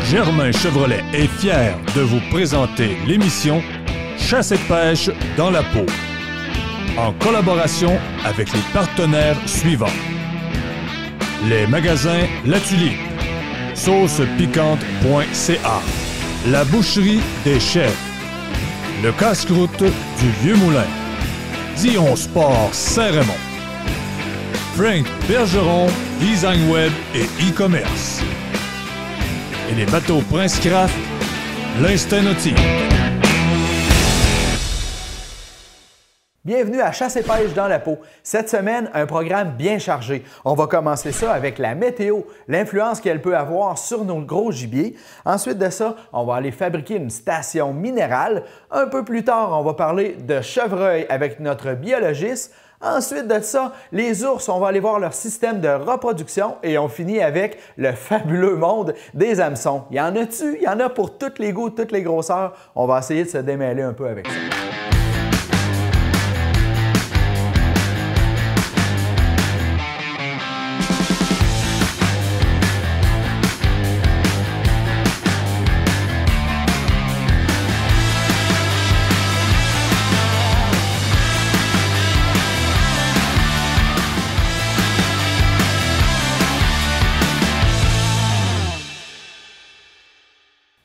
Germain Chevrolet est fier de vous présenter l'émission Chasse et pêche dans la peau, en collaboration avec les partenaires suivants. Les magasins La Tulipe, saucepiquante.ca, la boucherie des chefs, le casse-croûte du Vieux-Moulin, Dion Sport Saint-Raymond, Frank Bergeron, Design Web et e-commerce, et les bateaux Prince Craft, l'Instinct Nautique. Bienvenue à Chasse et pêche dans la peau. Cette semaine, un programme bien chargé. On va commencer ça avec la météo, l'influence qu'elle peut avoir sur nos gros gibiers. Ensuite de ça, on va aller fabriquer une station minérale. Un peu plus tard, on va parler de chevreuil avec notre biologiste. Ensuite de ça, les ours, on va aller voir leur système de reproduction et on finit avec le fabuleux monde des hameçons. Il y en a-tu? Il y en a pour tous les goûts, toutes les grosseurs. On va essayer de se démêler un peu avec ça.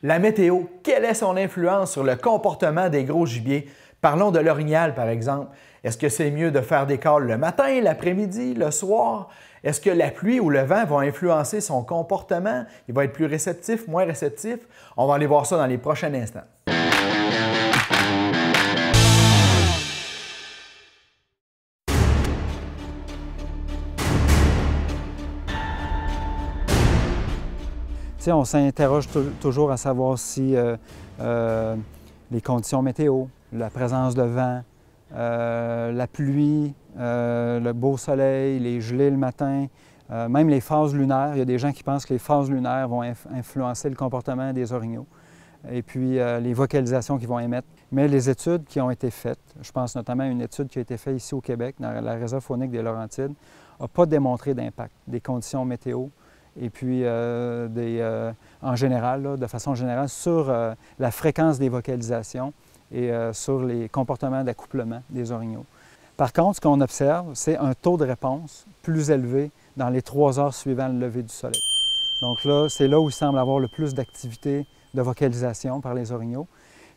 La météo, quelle est son influence sur le comportement des gros gibiers? Parlons de l'orignal, par exemple. Est-ce que c'est mieux de faire des cales le matin, l'après-midi, le soir? Est-ce que la pluie ou le vent vont influencer son comportement? Il va être plus réceptif, moins réceptif? On va aller voir ça dans les prochains instants. T'sais, on s'interroge toujours à savoir si les conditions météo, la présence de vent, la pluie, le beau soleil, les gelées le matin, même les phases lunaires. Il y a des gens qui pensent que les phases lunaires vont influencer le comportement des orignaux et puis les vocalisations qu'ils vont émettre. Mais les études qui ont été faites, je pense notamment à une étude qui a été faite ici au Québec, dans la réserve faunique des Laurentides, n'a pas démontré d'impact des conditions météo et puis en général, là, de façon générale, sur la fréquence des vocalisations et sur les comportements d'accouplement des orignaux. Par contre, ce qu'on observe, c'est un taux de réponse plus élevé dans les 3 heures suivant le lever du soleil. Donc là, c'est là où il semble avoir le plus d'activité de vocalisation par les orignaux.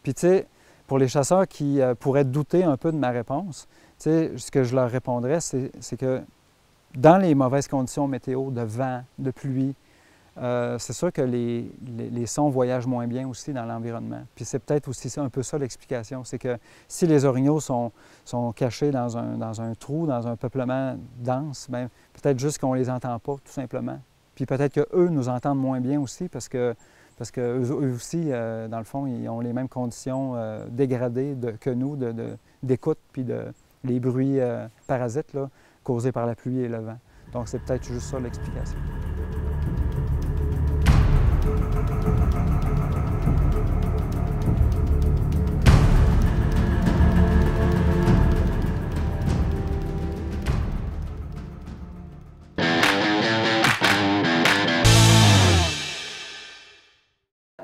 Puis tu sais, pour les chasseurs qui pourraient douter un peu de ma réponse, tu sais, ce que je leur répondrais, c'est que dans les mauvaises conditions météo, de vent, de pluie, c'est sûr que les sons voyagent moins bien aussi dans l'environnement. Puis c'est peut-être aussi un peu ça l'explication, c'est que si les orignaux sont cachés dans un trou, dans un peuplement dense, bien, peut-être juste qu'on ne les entend pas, tout simplement. Puis peut-être qu'eux nous entendent moins bien aussi parce que eux aussi, dans le fond, ils ont les mêmes conditions dégradées que nous d'écoute puis les bruits parasites là, causés par la pluie et le vent. Donc, c'est peut-être juste ça l'explication.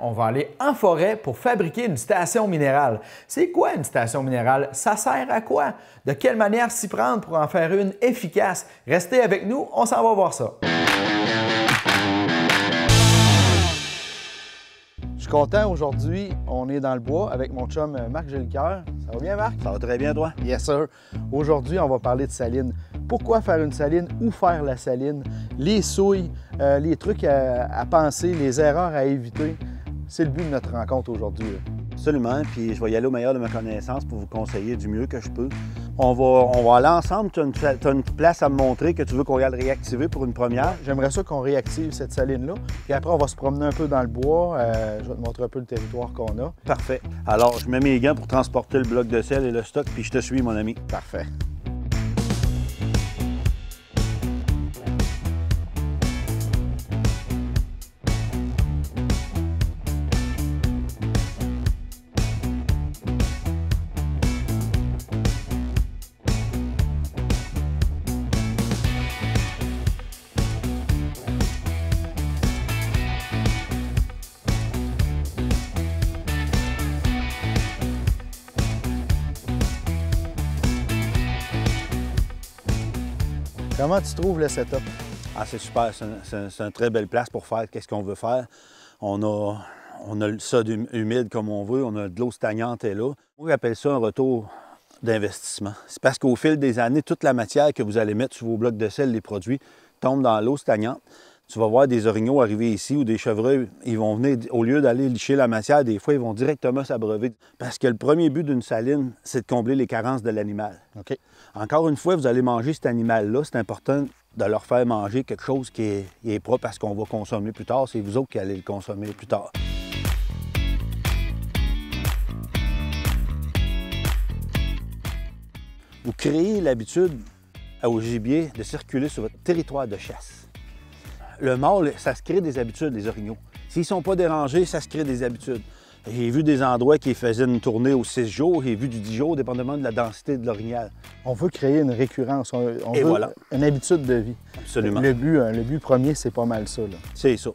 On va aller en forêt pour fabriquer une station minérale. C'est quoi une station minérale? Ça sert à quoi? De quelle manière s'y prendre pour en faire une efficace? Restez avec nous, on s'en va voir ça. Je suis content aujourd'hui, on est dans le bois avec mon chum Marc Gélicoeur. Ça va bien, Marc? Ça va très bien, toi? Yes, sir. Aujourd'hui, on va parler de saline. Pourquoi faire une saline? Où faire la saline? Les souilles, les trucs à penser, les erreurs à éviter. C'est le but de notre rencontre aujourd'hui. Absolument, puis je vais y aller au meilleur de ma connaissance pour vous conseiller du mieux que je peux. On va aller ensemble. Tu as une place à me montrer que tu veux qu'on regarde réactiver pour une première. J'aimerais ça qu'on réactive cette saline-là. Puis après, on va se promener un peu dans le bois. Je vais te montrer un peu le territoire qu'on a. Parfait. Alors, je mets mes gants pour transporter le bloc de sel et le stock, puis je te suis, mon ami. Parfait. Comment tu trouves le setup? Ah, c'est super. C'est une très belle place pour faire ce qu'on veut faire. On a le sol humide comme on veut. On a de l'eau stagnante est là. Moi, j'appelle ça un retour d'investissement. C'est parce qu'au fil des années, toute la matière que vous allez mettre sur vos blocs de sel, les produits, tombe dans l'eau stagnante. Tu vas voir des orignaux arriver ici ou des chevreuils, ils vont venir, au lieu d'aller licher la matière, des fois, ils vont directement s'abreuver. Parce que le premier but d'une saline, c'est de combler les carences de l'animal. OK. Encore une fois, vous allez manger cet animal-là, c'est important de leur faire manger quelque chose qui est propre parce qu'on va consommer plus tard. C'est vous autres qui allez le consommer plus tard. Vous créez l'habitude au gibier de circuler sur votre territoire de chasse. Le mâle, ça se crée des habitudes, les orignaux. S'ils ne sont pas dérangés, ça se crée des habitudes. J'ai vu des endroits qui faisaient une tournée aux 6 jours, j'ai vu du 10 jours, dépendamment de la densité de l'orignal. On veut créer une récurrence, on veut voilà. Une habitude de vie. Absolument. Le but premier, c'est pas mal ça. C'est ça.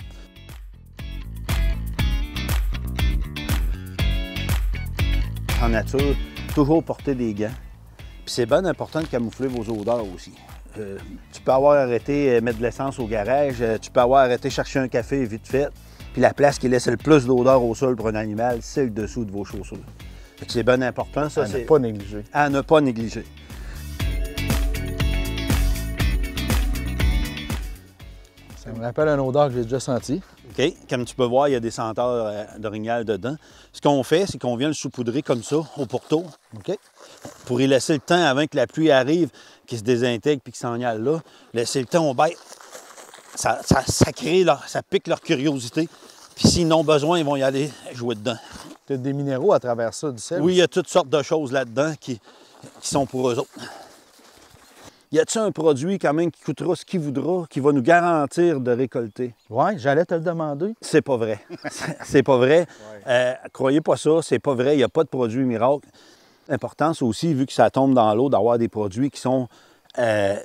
En nature, toujours porter des gants. Puis c'est bien important de camoufler vos odeurs aussi. Tu peux avoir arrêté mettre de l'essence au garage, tu peux avoir arrêté chercher un café vite fait. Puis la place qui laisse le plus d'odeur au sol pour un animal, c'est le dessous de vos chaussures. C'est bien important, ça. À ne pas négliger. À ne pas négliger. Ça me rappelle une odeur que j'ai déjà sentie. OK. Comme tu peux voir, il y a des senteurs d'orignal dedans. Ce qu'on fait, c'est qu'on vient le saupoudrer comme ça, au pourtour. OK. Pour y laisser le temps avant que la pluie arrive, qu'il se désintègre puis qu'il s'en aille là. Laisser le temps aux bêtes. Ça pique leur curiosité. Puis s'ils n'ont besoin, ils vont y aller jouer dedans. Tu as des minéraux à travers ça, du sel? Oui, il y a toutes sortes de choses là-dedans qui sont pour eux autres. Y a-t-il un produit quand même qui coûtera ce qu'il voudra, qui va nous garantir de récolter? Oui, j'allais te le demander. C'est pas vrai. C'est pas vrai. Croyez pas ça, c'est pas vrai. Il n'y a pas de produit miracle. L'important, c'est aussi, vu que ça tombe dans l'eau, d'avoir des produits qui sont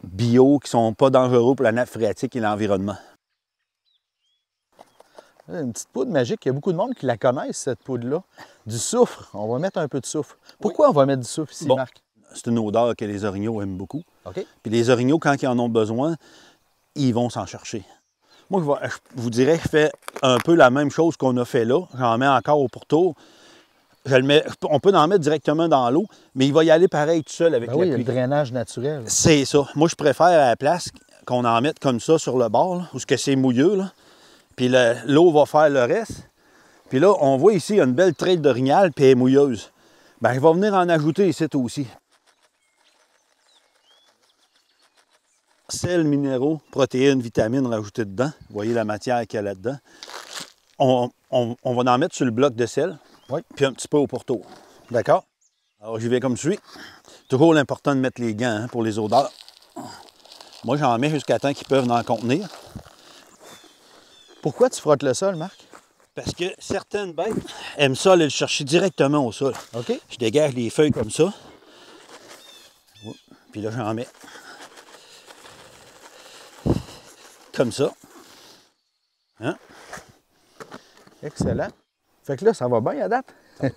bio, qui ne sont pas dangereux pour la nappe phréatique et l'environnement. Une petite poudre magique, il y a beaucoup de monde qui la connaissent, cette poudre-là. Du soufre, on va mettre un peu de soufre. Pourquoi on va mettre du soufre ici, Marc? C'est une odeur que les orignaux aiment beaucoup. OK. Puis les orignaux, quand ils en ont besoin, ils vont s'en chercher. Moi, je vous dirais que je fais un peu la même chose qu'on a fait là. J'en mets encore au pourtour. On peut en mettre directement dans l'eau, mais il va y aller pareil tout seul avec la pluie. Oui, il y a le drainage naturel. C'est ça. Moi, je préfère à la place qu'on en mette comme ça sur le bord, là, où c'est mouilleux, là. Puis l'eau va faire le reste. Puis là, on voit ici, il y a une belle traîne d'orignal, puis elle est mouilleuse. Bien, je vais venir en ajouter ici aussi. Sel, minéraux, protéines, vitamines rajoutées dedans. Vous voyez la matière qu'il y a là-dedans. On va en mettre sur le bloc de sel, oui, puis un petit peu au pourtour. D'accord? Alors, j'y vais comme suit. Toujours l'important de mettre les gants pour les odeurs. Moi, j'en mets jusqu'à temps qu'ils peuvent en contenir. Pourquoi tu frottes le sol, Marc? Parce que certaines bêtes aiment ça aller le chercher directement au sol. OK. Je dégage les feuilles comme ça. Puis là, j'en mets. Comme ça. Hein? Excellent. Fait que là, ça va bien à date?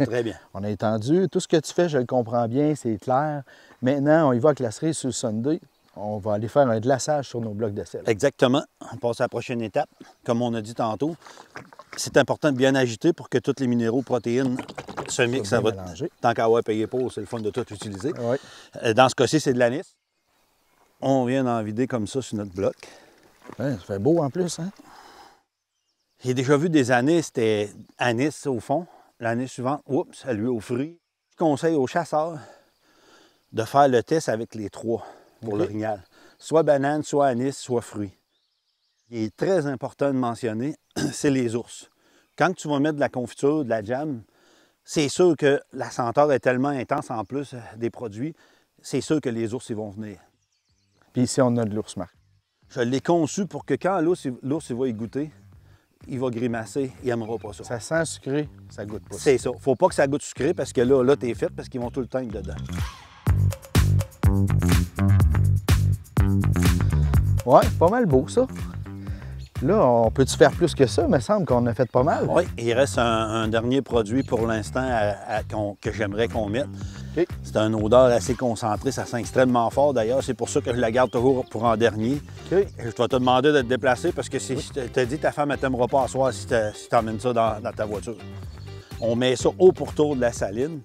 Très bien. On a étendu. Tout ce que tu fais, je le comprends bien, c'est clair. Maintenant, on y va avec la cerise sur le Sunday. On va aller faire un glaçage sur nos blocs de sel. Exactement. On passe à la prochaine étape. Comme on a dit tantôt, c'est important de bien agiter pour que tous les minéraux, protéines se mixent. Tant qu'à avoir payé pour, c'est le fun de tout utiliser. Oui. Dans ce cas-ci, c'est de l'anis. On vient d'en vider comme ça sur notre bloc. Ouais, ça fait beau en plus, hein? J'ai déjà vu des années, c'était anis au fond. L'année suivante, oups, ça lui aux fruits. Je conseille aux chasseurs de faire le test avec les trois pour l'orignal. Soit banane, soit anis, soit fruits. Il est très important de mentionner, c'est les ours. Quand tu vas mettre de la confiture, de la jam, c'est sûr que la senteur est tellement intense en plus des produits, c'est sûr que les ours ils vont venir. Puis ici, on a de l'ours, Marc. Je l'ai conçu pour que quand l'ours va y goûter, il va grimacer, il n'aimera pas ça. Ça sent sucré, ça goûte pas. C'est ça. Faut pas que ça goûte sucré parce que là t'es fait parce qu'ils vont tout le temps être dedans. Ouais, pas mal beau, ça. Là, on peut-tu faire plus que ça? Il me semble qu'on a fait pas mal. Oui, il reste un dernier produit pour l'instant que j'aimerais qu'on mette. Okay. C'est une odeur assez concentrée, ça sent extrêmement fort d'ailleurs. C'est pour ça que je la garde toujours pour en dernier. OK. Je vais te demander de te déplacer parce que si je t'ai dit ta femme ne t'aimera pas à soir si tu emmènes ça dans ta voiture. On met ça au pourtour de la saline.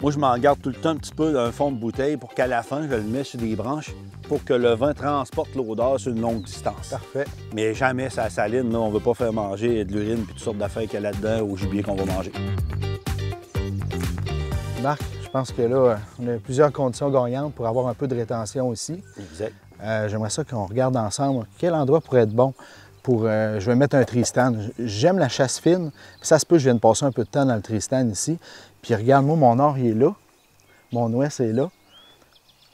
Moi, je m'en garde tout le temps un petit peu d'un fond de bouteille pour qu'à la fin, je le mets sur des branches pour que le vin transporte l'odeur sur une longue distance. Parfait. Mais jamais ça saline, là, on ne veut pas faire manger de l'urine et toutes sortes d'affaires qu'il y a là-dedans au gibier qu'on va manger. Marc, je pense que là, on a plusieurs conditions gagnantes pour avoir un peu de rétention ici. Exact. J'aimerais ça qu'on regarde ensemble quel endroit pourrait être bon pour... je vais mettre un Tristan. J'aime la chasse fine. Ça se peut, je viens de passer un peu de temps dans le Tristan ici. Puis regarde, moi, mon nord, il est là. Mon ouest est là.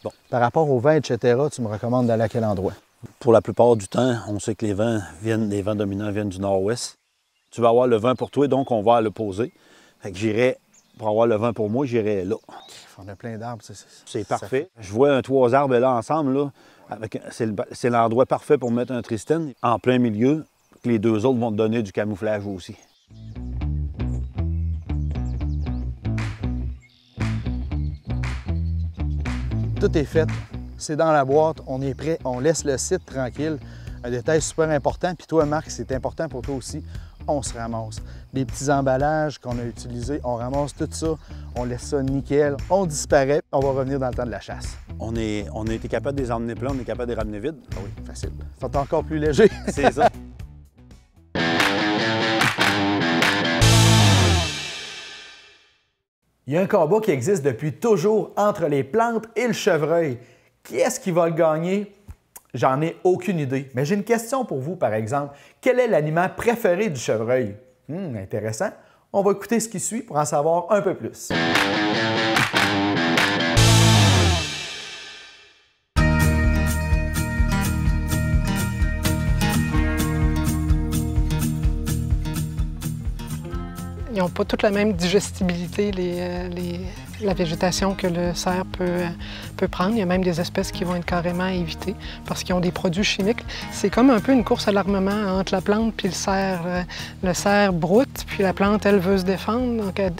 Bon. Par rapport aux vins, etc., tu me recommandes d'aller à quel endroit? Pour la plupart du temps, on sait que les vents dominants viennent du nord-ouest. Tu vas avoir le vin pour toi, donc on va à l'opposé. Fait que j'irai, pour avoir le vin pour moi, j'irai là. On a plein d'arbres. C'est parfait. Je vois 3 arbres là ensemble, là. C'est l'endroit parfait pour mettre un Tristan en plein milieu, que les 2 autres vont te donner du camouflage aussi. Tout est fait. C'est dans la boîte. On est prêt. On laisse le site tranquille. Un détail super important. Puis toi, Marc, c'est important pour toi aussi. On se ramasse. Les petits emballages qu'on a utilisés, on ramasse tout ça. On laisse ça nickel. On disparaît. On va revenir dans le temps de la chasse. On a été capable de les emmener plein, on est capable de les ramener vides. Ah oui, facile. Ils sont encore plus légers. C'est ça. Il y a un combat qui existe depuis toujours entre les plantes et le chevreuil. Qui est-ce qui va le gagner? J'en ai aucune idée. Mais j'ai une question pour vous, par exemple. Quel est l'aliment préféré du chevreuil? Intéressant. On va écouter ce qui suit pour en savoir un peu plus. Ils n'ont pas toute la même digestibilité, la végétation que le cerf peut prendre. Il y a même des espèces qui vont être carrément à éviter parce qu'ils ont des produits chimiques. C'est comme un peu une course à l'armement entre la plante puis le cerf. Le cerf broute, puis la plante, elle veut se défendre. Donc, elle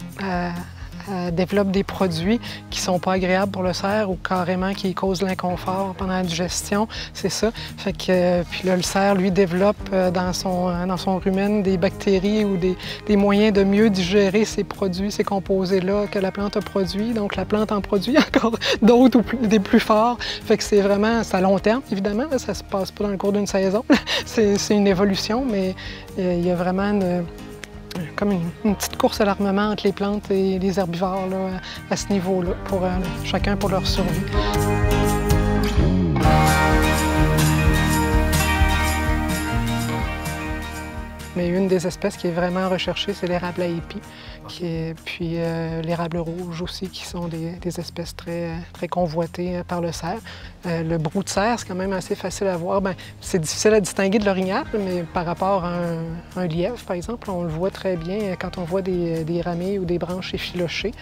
développe des produits qui sont pas agréables pour le cerf ou carrément qui causent l'inconfort pendant la digestion. C'est ça. Fait que, puis là, le cerf, lui, développe dans son rumen des bactéries ou des moyens de mieux digérer ces produits, ces composés-là que la plante a produits. Donc, la plante en produit encore d'autres ou des plus forts. Fait que c'est vraiment, c'est à long terme, évidemment. Là, ça se passe pas dans le cours d'une saison. C'est une évolution, mais il y a vraiment comme une petite course à l'armement entre les plantes et les herbivores là, à ce niveau-là, chacun pour leur survie. Mais une des espèces qui est vraiment recherchée, c'est l'érable à épis, puis l'érable rouge aussi, qui sont des espèces très convoitées par le cerf. Le brou de cerf, c'est quand même assez facile à voir. C'est difficile à distinguer de l'orignal, mais par rapport à un lièvre, par exemple, on le voit très bien quand on voit des ramilles ou des branches effilochées.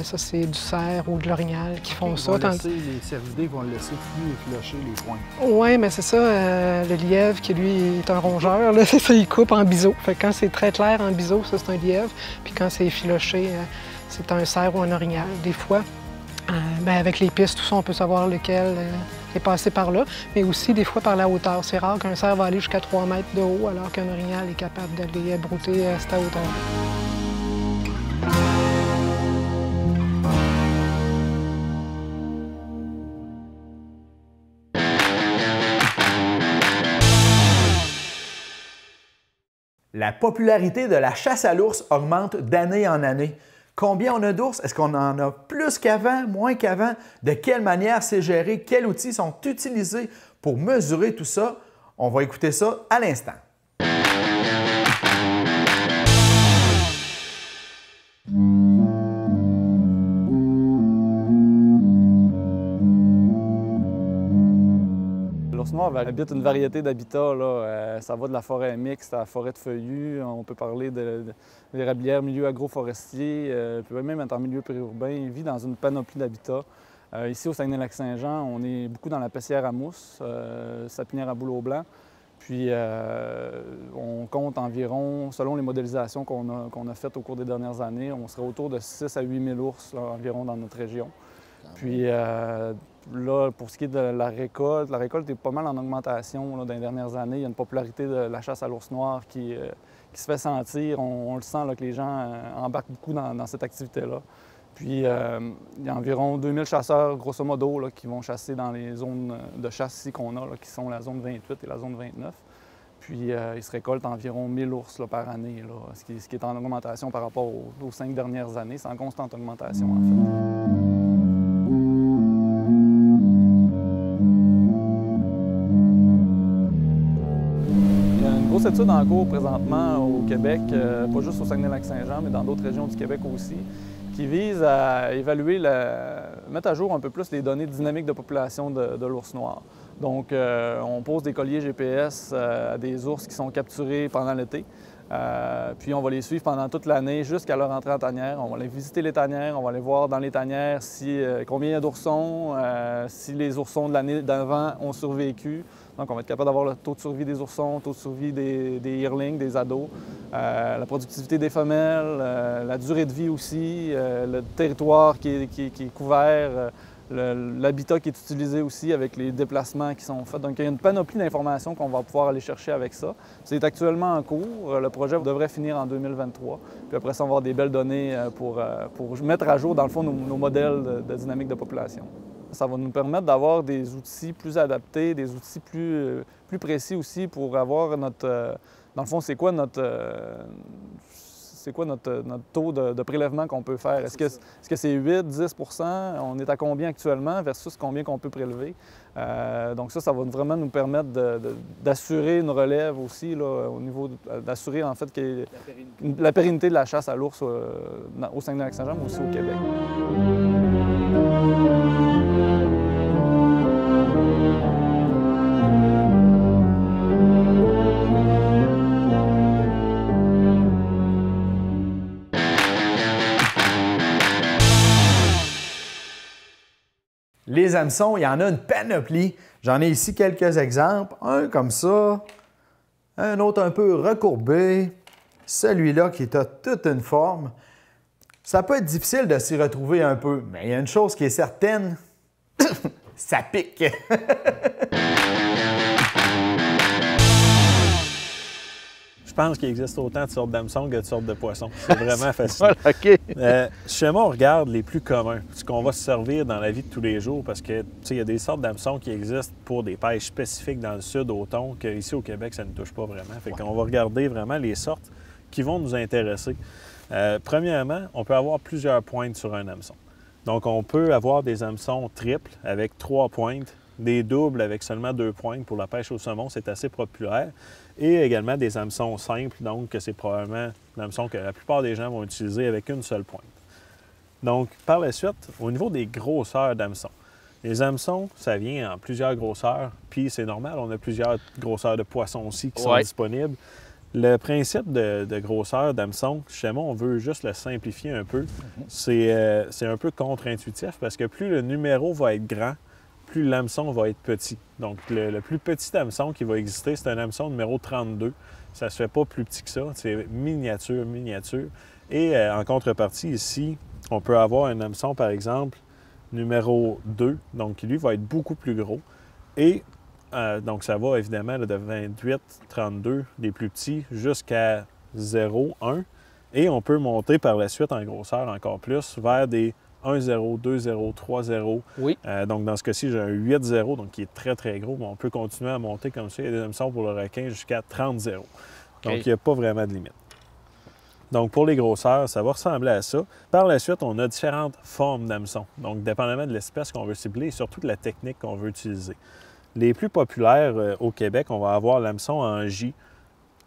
Ça, c'est du cerf ou de l'orignal qui font ça. Les cervidés vont le laisser plus effilocher les points. Oui, mais c'est ça. Le lièvre, qui lui est un rongeur, là, c'est ça, il coupe en biseau. Fait que quand c'est très clair en biseau, ça, c'est un lièvre. Puis quand c'est effiloché, c'est un cerf ou un orignal. Des fois, avec les pistes, tout ça, on peut savoir lequel est passé par là, mais aussi des fois par la hauteur. C'est rare qu'un cerf va aller jusqu'à 3 mètres de haut, alors qu'un orignal est capable d'aller brouter à cette hauteur. La popularité de la chasse à l'ours augmente d'année en année. Combien on a d'ours? Est-ce qu'on en a plus qu'avant, moins qu'avant? De quelle manière c'est géré? Quels outils sont utilisés pour mesurer tout ça? On va écouter ça à l'instant. L'ours noir habite une variété d'habitats. Ça va de la forêt mixte à la forêt de feuillus. On peut parler d'érablières, milieu agroforestier, puis même être en milieu périurbain. Il vit dans une panoplie d'habitats. Ici, au Saguenay-Lac-Saint-Jean, on est beaucoup dans la Pessière à mousse, sapinière à bouleau blanc. Puis on compte environ, selon les modélisations qu'on a faites au cours des dernières années, on serait autour de 6 à 8 000 ours là, environ dans notre région. Puis là, pour ce qui est de la récolte est pas mal en augmentation là, dans les dernières années. Il y a une popularité de la chasse à l'ours noir qui se fait sentir. On le sent là, que les gens embarquent beaucoup dans cette activité-là. Puis il y a environ 2000 chasseurs, grosso modo, là, qui vont chasser dans les zones de chasse ici qu'on a, là, qui sont la zone 28 et la zone 29. Puis ils se récoltent environ 1000 ours là, par année, là, ce qui est en augmentation par rapport aux 5 dernières années. C'est en constante augmentation, en fait. Grosse étude en cours présentement au Québec, pas juste au Saguenay-Lac-Saint-Jean, mais dans d'autres régions du Québec aussi, qui vise à évaluer, mettre à jour un peu plus les données dynamiques de population de l'ours noir. Donc, on pose des colliers GPS à des ours qui sont capturés pendant l'été. Puis on va les suivre pendant toute l'année jusqu'à leur entrée en tanière. On va aller visiter les tanières, on va aller voir dans les tanières combien il y a d'oursons, si les oursons de l'année d'avant ont survécu. Donc on va être capable d'avoir le taux de survie des oursons, le taux de survie des yearlings, des ados, la productivité des femelles, la durée de vie aussi, le territoire qui est couvert, l'habitat qui est utilisé aussi avec les déplacements qui sont faits. Donc, il y a une panoplie d'informations qu'on va pouvoir aller chercher avec ça. C'est actuellement en cours. Le projet devrait finir en 2023. Puis après ça, on va avoir des belles données pour mettre à jour, dans le fond, nos modèles de dynamique de population. Ça va nous permettre d'avoir des outils plus adaptés, des outils plus précis aussi pour avoir notre... dans le fond, c'est quoi notre taux de prélèvement qu'on peut faire? Est-ce que c'est 8, 10 %? On est à combien actuellement versus combien qu'on peut prélever? Donc ça va vraiment nous permettre d'assurer une relève aussi, là, au niveau d'assurer en fait la pérennité de la chasse à l'ours au Saguenay-Lac-Saint-Jean, mais aussi au Québec. Les hameçons, il y en a une panoplie. J'en ai ici quelques exemples. Un comme ça, un autre un peu recourbé, celui-là qui a toute une forme. Ça peut être difficile de s'y retrouver un peu, mais il y a une chose qui est certaine, ça pique. Je pense qu'il existe autant de sortes d'hameçons que de sortes de poissons. C'est vraiment facile. Voilà, OK. Chez moi, on regarde les plus communs, ce qu'on va se servir dans la vie de tous les jours, parce que il y a des sortes d'hameçons qui existent pour des pêches spécifiques dans le sud, au thon, qu'ici au Québec, ça ne touche pas vraiment. Fait qu'on va regarder vraiment les sortes qui vont nous intéresser. Premièrement, on peut avoir plusieurs pointes sur un hameçon. Donc, on peut avoir des hameçons triples avec 3 pointes, des doubles avec seulement 2 pointes pour la pêche au saumon, c'est assez populaire. Et également des hameçons simples, donc c'est probablement l'hameçon que la plupart des gens vont utiliser avec une seule pointe. Donc, par la suite, au niveau des grosseurs d'hameçons, les hameçons, ça vient en plusieurs grosseurs, puis c'est normal, on a plusieurs grosseurs de poissons aussi qui sont disponibles. Le principe de grosseur d'hameçon, chez moi, on veut juste le simplifier un peu. C'est un peu contre-intuitif parce que plus le numéro va être grand, plus l'hameçon va être petit. Donc, le plus petit hameçon qui va exister, c'est un hameçon numéro 32. Ça ne se fait pas plus petit que ça. C'est miniature, miniature. Et en contrepartie, ici, on peut avoir un hameçon, par exemple, numéro 2, donc qui, lui, va être beaucoup plus gros. Et donc, ça va évidemment là, de 28, 32, des plus petits, jusqu'à 0, 1. Et on peut monter par la suite en grosseur encore plus vers des 1-0, 2-0, 3-0. Oui. Donc, dans ce cas-ci, j'ai un 8-0, donc qui est très, très gros, mais on peut continuer à monter comme ça. Il y a des hameçons pour le requin jusqu'à 30-0. Donc, il n'y a pas vraiment de limite. Donc, pour les grosseurs, ça va ressembler à ça. Par la suite, on a différentes formes d'hameçons. Donc, dépendamment de l'espèce qu'on veut cibler et surtout de la technique qu'on veut utiliser. Les plus populaires au Québec, on va avoir l'hameçon en J,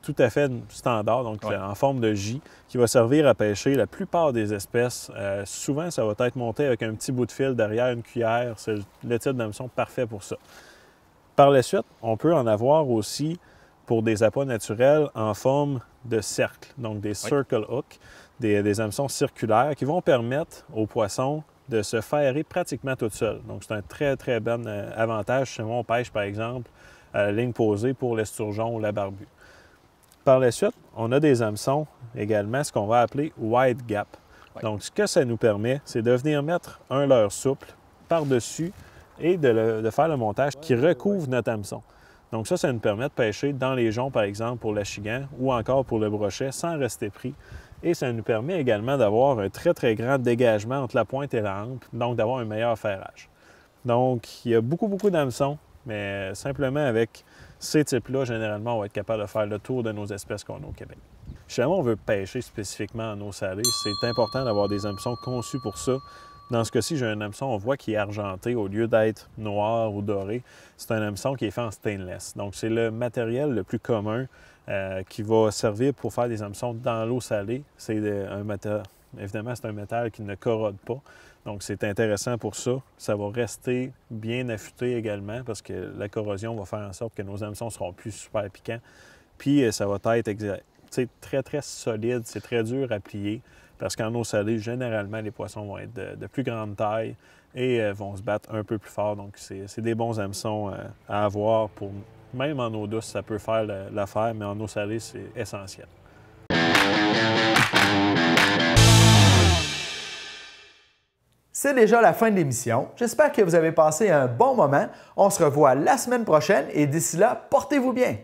tout à fait standard, donc en forme de J, qui va servir à pêcher la plupart des espèces. Souvent, ça va être monté avec un petit bout de fil derrière une cuillère. C'est le type d'hameçon parfait pour ça. Par la suite, on peut en avoir aussi pour des appâts naturels en forme de cercle, donc des circle hooks, des hameçons circulaires qui vont permettre aux poissons de se ferrer pratiquement tout seul. Donc, c'est un très, très bon avantage. Chez moi, on pêche, par exemple, à la ligne posée pour l'esturgeon ou la barbue. Par la suite, on a des hameçons également, ce qu'on va appeler wide gap. Donc, ce que ça nous permet, c'est de venir mettre un leurre souple par-dessus et de faire le montage qui recouvre notre hameçon. Donc ça nous permet de pêcher dans les joncs, par exemple, pour l'achigan ou encore pour le brochet sans rester pris. Et ça nous permet également d'avoir un très, très grand dégagement entre la pointe et la hampe, donc d'avoir un meilleur ferrage. Donc, il y a beaucoup d'hameçons, mais simplement avec ces types-là, généralement, on va être capable de faire le tour de nos espèces qu'on a au Québec. Si jamais on veut pêcher spécifiquement en eau salée, c'est important d'avoir des hameçons conçus pour ça. Dans ce cas-ci, j'ai un hameçon, on voit qui est argenté au lieu d'être noir ou doré. C'est un hameçon qui est fait en stainless. Donc, c'est le matériel le plus commun qui va servir pour faire des hameçons dans l'eau salée. C'est un matériel, évidemment, c'est un métal qui ne corrode pas. Donc, c'est intéressant pour ça. Ça va rester bien affûté également parce que la corrosion va faire en sorte que nos hameçons seront plus super piquants. Puis, ça va être très, très solide. C'est très dur à plier. Parce qu'en eau salée, généralement, les poissons vont être de plus grande taille et vont se battre un peu plus fort. Donc, c'est des bons hameçons à avoir. Même en eau douce, ça peut faire l'affaire, mais en eau salée, c'est essentiel. C'est déjà la fin de l'émission. J'espère que vous avez passé un bon moment. On se revoit la semaine prochaine et d'ici là, portez-vous bien.